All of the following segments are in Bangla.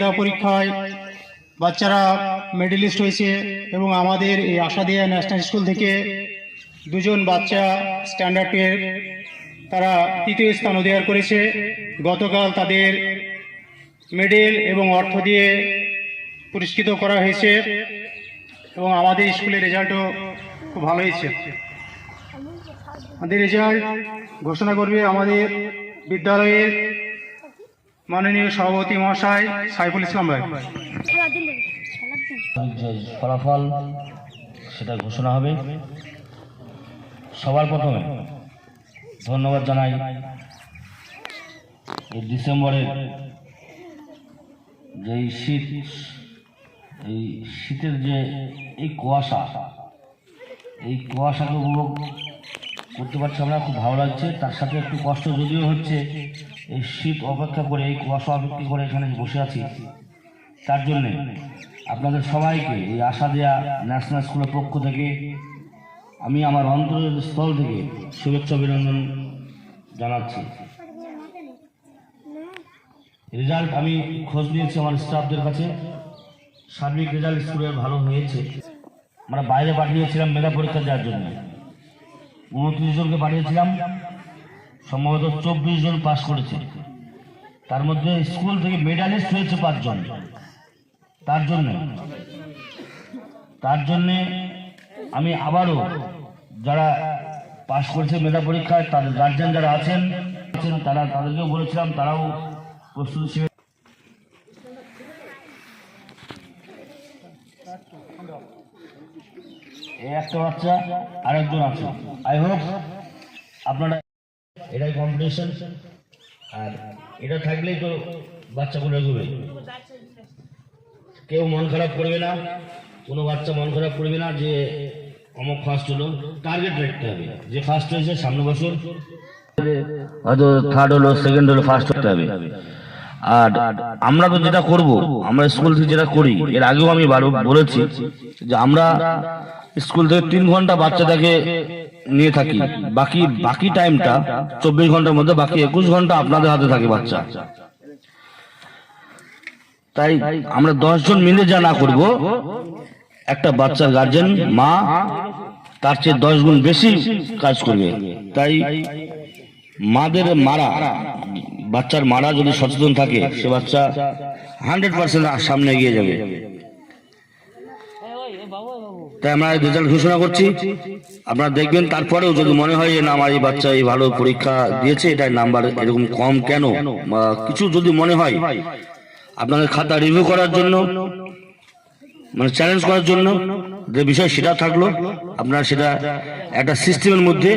মেধা পরীক্ষায় বাচ্চারা মেডেলিস্ট হয়েছে এবং আমাদের এই আশাদিয়া ন্যাশনাল স্কুল থেকে দুজন বাচ্চা স্ট্যান্ডার্ড পেয়ে তারা তৃতীয় স্থান অধিকার করেছে। গতকাল তাদের মেডেল এবং অর্থ দিয়ে পুরস্কৃত করা হয়েছে এবং আমাদের স্কুলের রেজাল্টও খুব ভালো হয়েছে। আমাদের রেজাল্ট ঘোষণা করবে আমাদের বিদ্যালয়ের মাননীয় সভাপতি মহাশয় সাইফুল ইসলাম রায়। ফলাফল সেটা ঘোষণা হবে। সবার প্রথমে ধন্যবাদ জানাই এই ডিসেম্বরের যে শীত, এই শীতের যে এই কুয়াশাকে উপভোগ করতে পারছি আমরা, খুব ভালো লাগছে। তার সাথে একটু কষ্ট যদিও হচ্ছে, এই শীত অপেক্ষা করে, এই কুয়াশা অপেক্ষা করে এখানে বসে আছি। তার জন্যে আপনাদের সবাইকে এই আশাদিয়া ন্যাশনাল স্কুলের পক্ষ থেকে আমি আমার অন্তরের স্থল থেকে শুভেচ্ছা অভিনন্দন জানাচ্ছি। রেজাল্ট আমি খোঁজ নিয়েছি আমার স্টাফদের কাছে, সার্বিক রেজাল্ট স্কুলের ভালো হয়েছে। আমরা বাইরে পাঠিয়েছিলাম মেধা পরীক্ষা দেওয়ার জন্য, 29 জনকে পাঠিয়েছিলাম, সম্ভবত 24 জন পাস করেছে। তার মধ্যে স্কুল থেকে মেডালিস্ট হয়েছে 5 জন। তার জন্যে আমি আবারও যারা পাস করেছে মেধা পরীক্ষায় তাদের গার্জিয়ান যারা আছেন তাদেরকেও বলেছিলাম, তারাও প্রস্তুত ছিলেন। এই একটা বাচ্চা আরেকজন আছে। আই হোপ আপনারা, এটাই কম্পিটিশন, আর এটা থাকলেই তো বাচ্চাগুলো এগোবে। কেউ মন খারাপ করবে না, কোনো বাচ্চা মন খারাপ করবে না যে অমুক ফার্স্ট হলো। টার্গেট রাখতে হবে, যে ফার্স্ট হয়েছে সামনে বছর হয়তো থার্ড হলো, সেকেন্ড হলো, ফার্স্ট হতে হবে। আর আমরা তো যেটা করব, আমরা স্কুল থেকে যেটা করি, এর আগেও আমি বলেছি যে আমরা স্কুল থেকে 3 ঘন্টা বাচ্চাটাকে নিয়ে থাকি, বাকি টাইমটা 24 ঘন্টার মধ্যে বাকি 21 ঘন্টা আপনাদের হাতে থাকে বাচ্চা। তাই আমরা 10 জন মিলে যা না করব, একটা বাচ্চার গার্জেন মা তার চেয়ে 10 গুণ বেশি কাজ করবে। তাই বাচ্চার মারা যদি সচেতন থাকে, সে বাচ্চা 100% সামনে এগিয়ে যাবে। তাই আমরা রেজাল্ট ঘোষণা করছি, আপনারা দেখবেন। তারপরেও যদি মনে হয় না আমার এই বাচ্চা এই ভালো পরীক্ষা দিয়েছে, এটার নাম্বার এরকম কম কেন, কিছু যদি মনে হয়, আপনাদের খাতা রিভিউ করার জন্য, মানে চ্যালেঞ্জ করার জন্য যে বিষয় সেটা থাকলো, আপনারা সেটা একটা সিস্টেমের মধ্যে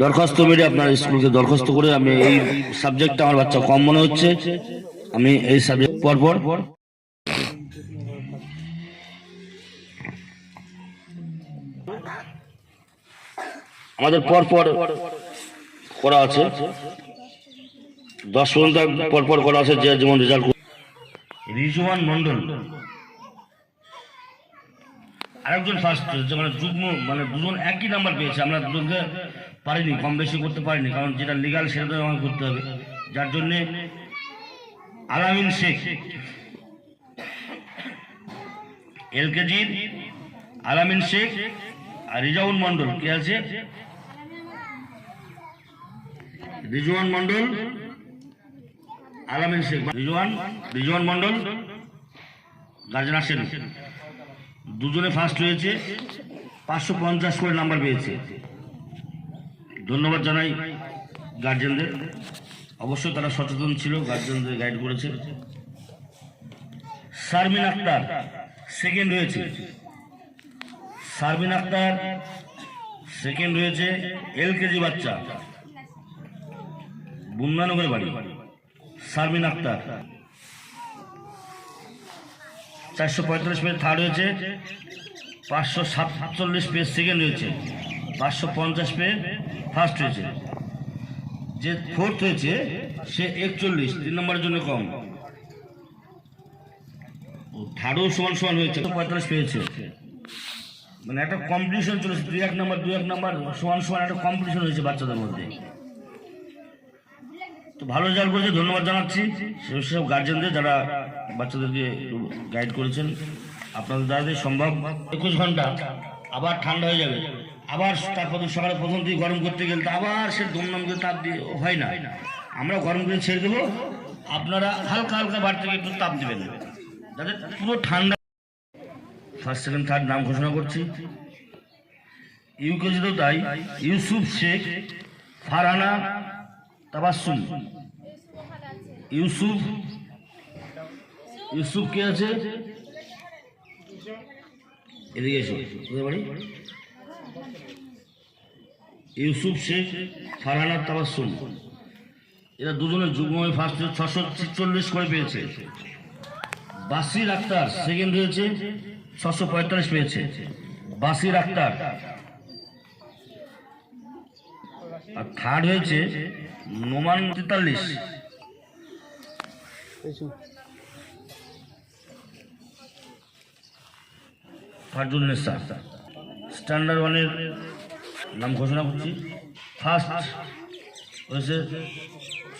দরখাস্ত মেরে আপনার স্কুলকে দরখাস্ত করে, আমি এই সাবজেক্টটা আমার বাচ্চা কম মনে হচ্ছে, আমি এই সাবজেক্ট পরপর আমাদের পরপর করা আছে, 10 পর্যন্ত পরপর করা আছে। যে যেমন রেজাল্ট, রিজওয়ান মন্ডল আরেকজন ফার্স্ট, মানে যুগ্ম, মানে দুজন একই নাম্বার পেয়েছে। আমরা দুজনকে পারিনি, কম বেশি করতে পারিনি, কারণ যেটা লিগাল সেটা তো আমাকে করতে হবে। যার জন্যে আলামিন শেখ, এলকেজির আলামিন শেখ আর রিজওয়ান মন্ডল, কে আছে? রিজওয়ান মন্ডল, আলামিন শেখ, রিজওয়ান মন্ডল গার্জেন আসেন, দুজনে ফার্স্ট হয়েছে, 550 করে নাম্বার পেয়েছে। ধন্যবাদ জানাই গার্জেনদের, অবশ্যই তারা সচেতন ছিল, গার্জেনদের গাইড করেছে। শারমিন আক্তার সেকেন্ড হয়েছে, এলকেজি বাচ্চা, বুন্দানগরের বাড়ি। শারমিন আক্তার 445 পেজ থার্ড হয়েছে, 547 পেজ সেকেন্ড হয়েছে, 550 পেজ ফার্স্ট হয়েছে। যে ফোর্থ হয়েছে সে 41, 3 নম্বরের জন্য কম। থার্ডও সমান হয়েছে, 45 পেয়েছে। মানে একটা কম্পিটিশন চলেছে, 2-1 নাম্বার সমান একটা কম্পিটিশন হয়েছে বাচ্চাদের মধ্যে। তো ভালো রেজাল্ট করেছে, ধন্যবাদ জানাচ্ছি সেসব গার্জেনদের যারা বাচ্চাদেরকে গাইড করেছেন। আপনাদের দ্বারা যদি সম্ভব 21 ঘন্টা, আবার ঠান্ডা হয়ে যাবে, আবার তারপর সকালে প্রথম দিকে গরম করতে গেলে তো আবার সে দমদম করে তাপ দিয়ে হয় না। আমরা গরম করে ছেড়ে দেবো, আপনারা হালকা হালকা বাড়ি থেকে একটু তাপ দেবেন যাতে পুরো ঠান্ডা। ফার্স্ট সেকেন্ড থার্ড নাম ঘোষণা করছি। ইউকেজিতেও তাই, ইউসুফ শেখ, ফারহানা তাবাসসুম। ইউসুফ কে আছে? এদিকে এসো, কোথায় বাড়ি? ইউসুফ শেখ, ফারহানা তাবাসসুম, এরা দুজনের যুগ্মভাবে ফার্স্ট 646 করে পেয়েছে। বাসির আক্তার সেকেন্ড হয়েছে, 645 পেয়েছে বাসির আক্তার। আর থার্ড হয়েছে নোমান 43। ফারজুন্নেসা। স্ট্যান্ডার্ড ওয়ানের নাম ঘোষণা করছি। ফার্স্ট হয়েছে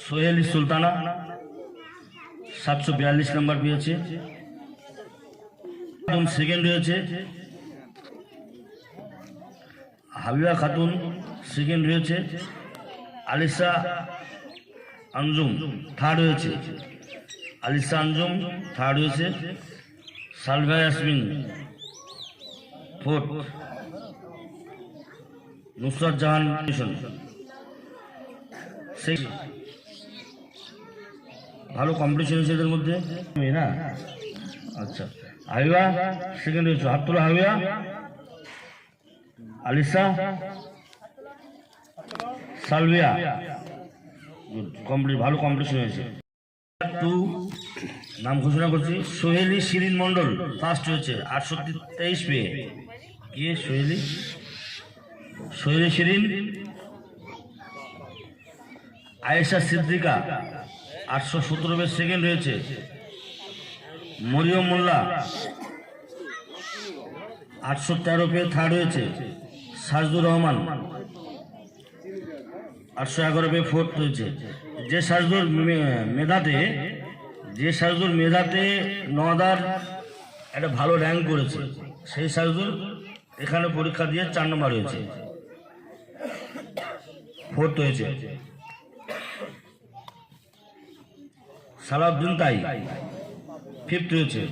সোহেলি সুলতানা, 742 নম্বর পেয়েছে। সেকেন্ড হয়েছে হাবিবা খাতুন, সেকেন্ড হয়েছে আলিসা আঞ্জুম, থার্ড হয়েছে আলিসা আঞ্জুম, থার্ড হয়েছে Salva Yasmin, fourth Nusrat Jahan mission. সেই ভালো কম্পিটিশন হয়েছে এদের মধ্যে না। আচ্ছা, হাবিবা সেকেন্ড হয়েছে, হাত তোলা হাবিবা। আলিসা, সালভিয়া, কমপ্লিট, ভালো কম্পিটিশন হয়েছে। 2 নাম ঘোষণা করছি। সোহেলি শিরিন মন্ডল ফার্স্ট হয়েছে, 823 পেয়ে। কে সোহেলি? সোহেলি শিরিন। আয়েশা সিদ্দিকা 817 পেয়ে সেকেন্ড হয়েছে। মরিয়ম মোল্লা 813 পেয়ে থার্ড হয়েছে। সাজদুর রহমান 811 পেয়ে ফোর্থ হয়েছে। যে সাজদুর মেধাতে নওদার একটা ভালো র্যাঙ্ক করেছে, সেই সাজদুর এখানে পরীক্ষা দিয়ে 4 নম্বর হয়েছে, ফোর্থ হয়েছে। সালাউদ্দিন তাই ফিফথ হয়েছে।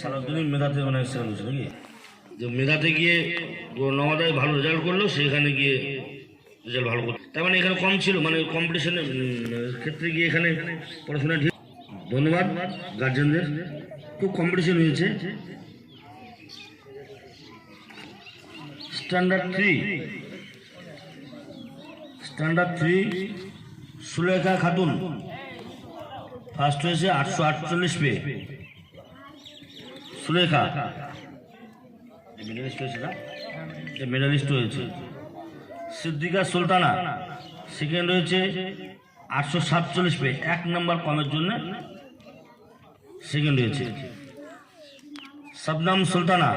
সালাউদ্দিন মেধাতে অনেক সেকেন্ড হয়েছে নাকি? যে মেধাতে গিয়ে নওদায় ভালো রেজাল্ট করলো, সেখানে গিয়ে রেজাল্ট ভালো করলো, তার মানে এখানে কম ছিল, মানে কম্পিটিশনের ক্ষেত্রে গিয়ে এখানে পড়াশোনা ঠিক। ধন্যবাদ গার্জেনদের, খুব কম্পিটিশন হয়েছে। স্ট্যান্ডার্ড 3 সুলেখা খাতুন ফার্স্ট হয়েছে, 848 পেয়ে। সুলেখা মেডালিস্ট হয়েছে না? মেডালিস্ট হয়েছে। সিদ্দিকা সুলতানা সেকেন্ড হয়েছে, 847 পেয়ে, 1 নম্বর কমের জন্য সেকেন্ড হয়েছে। শবনম সুলতানা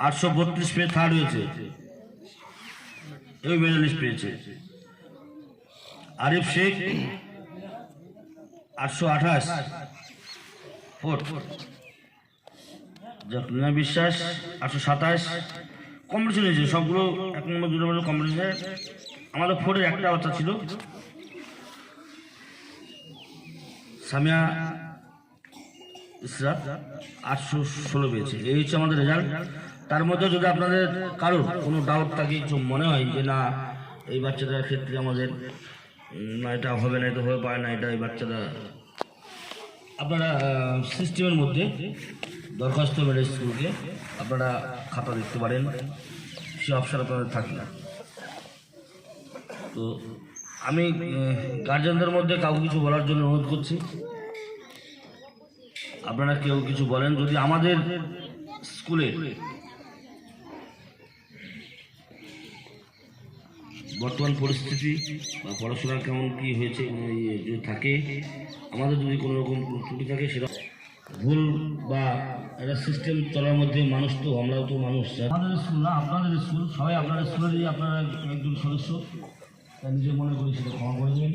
832 পেয়ে থার্ড হয়েছে, এই মেডালিস্ট পেয়েছে। আরিফ শেখ 828 ফোর্থ। জকনা বিশ্বাস 827। কম্পিটিশন হয়েছে সবগুলো, 1 নম্বর 2 নম্বর কম্পিটিশন। আমাদের ফোর্থের একটা বাচ্চা ছিল, সামিয়া ইসরাত 816 পেয়েছে। এই হচ্ছে আমাদের রেজাল্ট। তার মধ্যে যদি আপনাদের কারোর কোনো ডাউট থাকে, কিছু মনে হয় যে না এই বাচ্চাটার ক্ষেত্রে আমাদের না এটা হবে না, এটা হয়ে পারে না, এটা এই বাচ্চাটা, আপনারা সিস্টেমের মধ্যে দরখাস্ত মেরে স্কুলকে আপনারা খাতা দেখতে পারেন, সে অপশন আপনাদের থাকে না। তো আমি গার্জেনদের মধ্যে কাউকে কিছু বলার জন্য অনুরোধ করছি, আপনারা কেউ কিছু বলেন। যদি আমাদের স্কুলে বর্তমান পরিস্থিতি বা পড়াশোনার কেমন কী হয়েছে যদি থাকে, আমাদের যদি কোনো রকম ত্রুটি থাকে, সেটা ভুল বা একটা সিস্টেম চলার মধ্যে মানুষ তো, আমরাও তো মানুষ। আমাদের স্কুল না আপনাদের স্কুল, সবাই আপনাদের স্কুলেরই আপনারা একজন সদস্য, তাই নিজে মনে করি সেটা ক্ষমা করে দেবেন।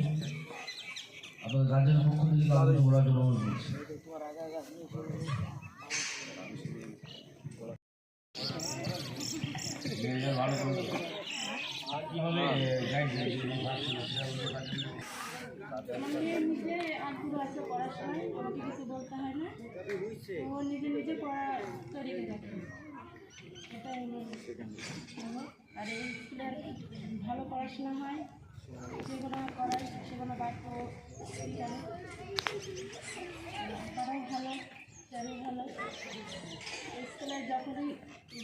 আপনাদের গার্জেনের পক্ষ থেকে কাউকে বলার জন্য অনুরোধ করছি। কিভাবে গাইড মানে নিজে আগ্রহ আছে পড়াশোনায়, আমাকে কিছু বলতে হয় না, ও নিজে নিজে পড়া তৈরি থাকে, এটাই আমার। আর এই স্কুলে ভালো পড়াশোনা হয়, যেগুলো করায় সেগুলো বাক্য জানে, তারাও ভালো, স্যারও ভালো। স্কুলে যখনই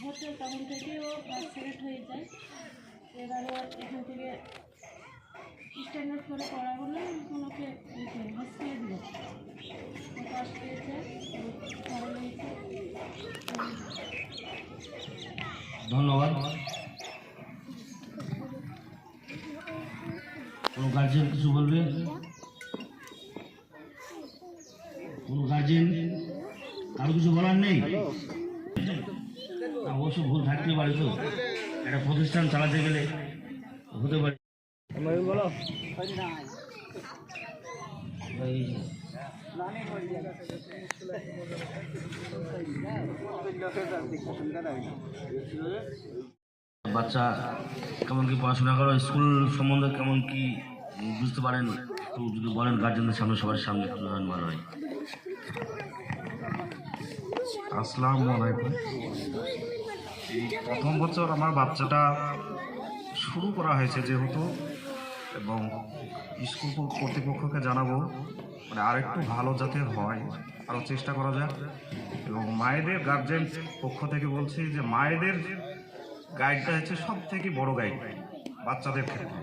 ভর্তি হয় তখন থেকে ও ক্লাস সিলেক্ট হয়ে যায়। এবারে এখান থেকে স্ট্যান্ডার্ড করে পড়া হলে এখন ওকে হসপিটালে দিল, ও পাস পেয়েছে, ভালো লেগেছে। ধন্যবাদ। কোনো গার্জেন কিছু বলবে? কোনো গার্জেন কারো কিছু বলার নেই? অবশ্য ভুল থাকতেই পারে, তো একটা প্রতিষ্ঠান চালাতে গেলে হতে পারে। বাচ্চা কেমন কি পড়াশোনা করো, স্কুল সম্বন্ধে কেমন কি বুঝতে পারেন, একটু যদি বলেন গার্জেনদের সামনে, সবার সামনে একটু ভালো হয়। আসসালামু আলাইকুম। এই প্রথম বছর আমার বাচ্চাটা শুরু করা হয়েছে যেহেতু, এবং স্কুল কর্তৃপক্ষকে জানাবো মানে আরেকটু ভালো যাতে হয়, আরও চেষ্টা করা যাক। এবং মায়েদের গার্জেন পক্ষ থেকে বলছি যে মায়েদের গাইডটা হচ্ছে সব থেকে বড় গাইড বাচ্চাদের ক্ষেত্রে।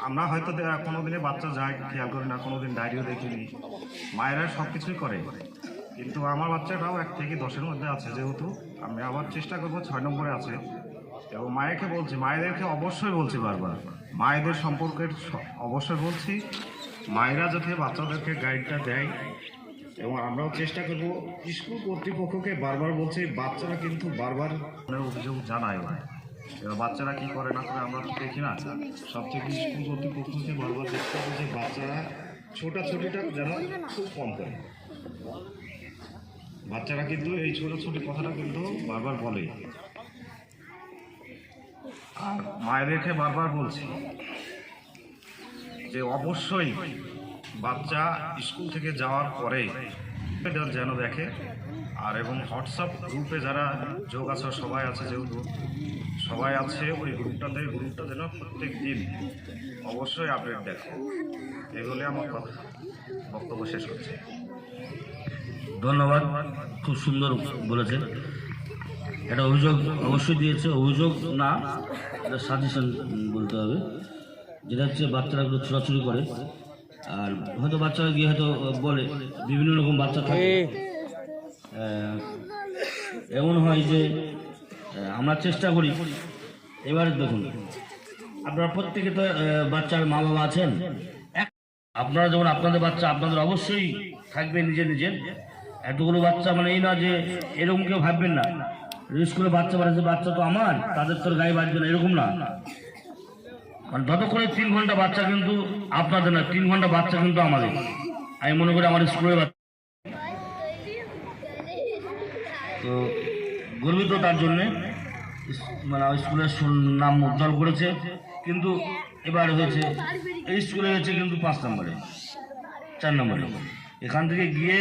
আমরা হয়তো কোনো দিনে বাচ্চা যায় খেয়াল করি না, কোনো দিন ডায়েরিও দেখিনি, মায়েরা সব কিছুই করে। কিন্তু আমার বাচ্চাটাও 1 থেকে 10-এর মধ্যে আছে, যেহেতু আমি আবার চেষ্টা করবো 6 নম্বরে আছে। এবং মায়েকে বলছি, মায়েদেরকে অবশ্যই বলছি বারবার, মায়েদের সম্পর্কের অবশ্যই বলছি, মায়েরা যাতে বাচ্চাদেরকে গাইডটা দেয়। এবং আমরাও চেষ্টা করবো, স্কুল কর্তৃপক্ষকে বারবার বলছি, বাচ্চারা কিন্তু বারবার অভিযোগ জানায় না। এবার বাচ্চারা কি করে না করে আমরা তো দেখি না। সব থেকে স্কুল কর্তৃপক্ষকে বারবার দেখতে হবে যে বাচ্চারা ছোটাছুটিটা যেন খুব কম করে। বাচ্চারা কিন্তু এই ছোটাছুটি কথাটা কিন্তু বারবার বলে। আর মায়েদেরকে বারবার বলছি যে অবশ্যই বাচ্চা স্কুল থেকে যাওয়ার পরে যেন দেখে। আর এবং হোয়াটসঅ্যাপ গ্রুপে যারা যোগ আছে, সবাই আছে, যেহেতু সবাই আছে ওই গ্রুপটা যেন প্রত্যেক দিন অবশ্যই আপডেট দেখে। এগুলি আমার কথা, বক্তব্য শেষ করছি। ধন্যবাদ, খুব সুন্দর বলেছেন। একটা অভিযোগ অবশ্যই দিয়েছে, অভিযোগ না, এটা সাজেশন বলতে হবে, যেটা হচ্ছে বাচ্চারা একটু ছোটাছুটি করে। আর হয়তো বাচ্চারা গিয়ে হয়তো বলে, বিভিন্ন রকম বাচ্চা থাকে। এমন হয় যে আমরা চেষ্টা করি। এবার দেখুন, আপনারা প্রত্যেকে তো বাচ্চার মা বাবা আছেন, আপনারা যেমন আপনাদের বাচ্চা আপনাদের অবশ্যই থাকবে নিজের। এতগুলো বাচ্চা মানে এই না যে এরকম কেউ ভাববেন না স্কুলে বাচ্চা বাড়াচ্ছে, বাচ্চা তো আমার, তাদের তোর গায়ে বাঁচবে না, এরকম না। মানে যতক্ষণে 3 ঘন্টা বাচ্চা কিন্তু আপনাদের না, 3 ঘন্টা বাচ্চা কিন্তু আমাদের। আমি মনে করি আমার স্কুলের বাচ্চা, তো গর্বিত তার জন্যে। মানে স্কুলের নাম উজ্জ্বল করেছে। কিন্তু এবার হয়েছে এই স্কুলে হয়েছে কিন্তু 5 নম্বরে, 4 নম্বরে। এখান থেকে গিয়ে